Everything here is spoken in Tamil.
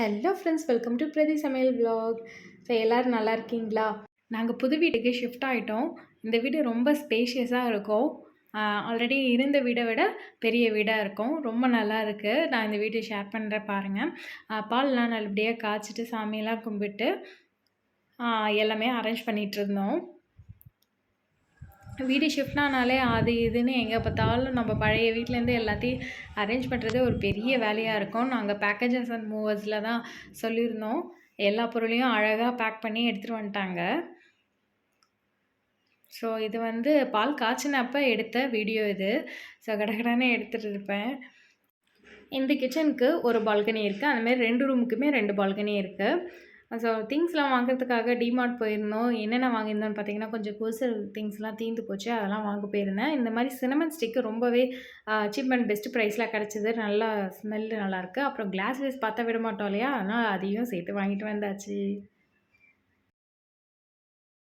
ஹலோ ஃப்ரெண்ட்ஸ், வெல்கம் டு பிரதி சமையல் vlog. ஸோ எல்லோரும் நல்லா இருக்கீங்களா? நாங்கள் புது வீட்டுக்கு ஷிஃப்ட் ஆகிட்டோம். இந்த வீடு ரொம்ப ஸ்பேஷியஸாக இருக்கும். ஆல்ரெடி இருந்த வீடை விட பெரிய வீடாக இருக்கும். ரொம்ப நல்லா இருக்குது. நான் இந்த வீட்டை ஷேர் பண்ணுறேன் பாருங்கள். பால்லாம் நல்லபடியாக காய்ச்சிட்டு சாமியெல்லாம் கும்பிட்டு எல்லாமே அரேஞ்ச் பண்ணிகிட்ருந்தோம். வீடு ஷிஃப்ட் ஆனாலே அது இதுன்னு எங்கே பார்த்தாலும் நம்ம பழைய வீட்டிலேருந்து எல்லாத்தையும் அரேஞ்ச் பண்ணுறதே ஒரு பெரிய வேலையாக இருக்கும். நாங்கள் பேக்கேஜஸ் அண்ட் மூவர்ஸில் தான் சொல்லியிருந்தோம். எல்லா பொருளையும் அழகாக பேக் பண்ணி எடுத்துகிட்டு வந்துட்டாங்க. ஸோ இது வந்து பால் காய்ச்சினப்போ எடுத்த வீடியோ இது. ஸோ கடகடன்னு எடுத்துகிட்டு இருப்பேன். இந்த கிச்சனுக்கு ஒரு பால்கனி இருக்குது. அந்தமாரி 2 ரூமுக்குமே 2 பால்கனி இருக்குது. ஸோ திங்ஸ்லாம் வாங்குறதுக்காக டிமார்ட் போயிருந்தோம். என்னென்ன வாங்கியிருந்தோன்னு பார்த்தீங்கன்னா, கொஞ்சம் குரோசரி திங்ஸ்லாம் தீர்ந்து போச்சு. அதெல்லாம் வாங்க போயிருந்தேன். இந்த மாதிரி சினமன் ஸ்டிக்கு ரொம்பவே சீப் அண்ட் பெஸ்ட் ப்ரைஸில் கிடச்சிது. நல்லா ஸ்மெல்லு நல்லாயிருக்கு. அப்புறம் கிளாஸ் வேஸ் பார்த்தா விட மாட்டோம் இல்லையா? அதனால் அதையும் சேர்த்து வாங்கிட்டு வந்தாச்சு.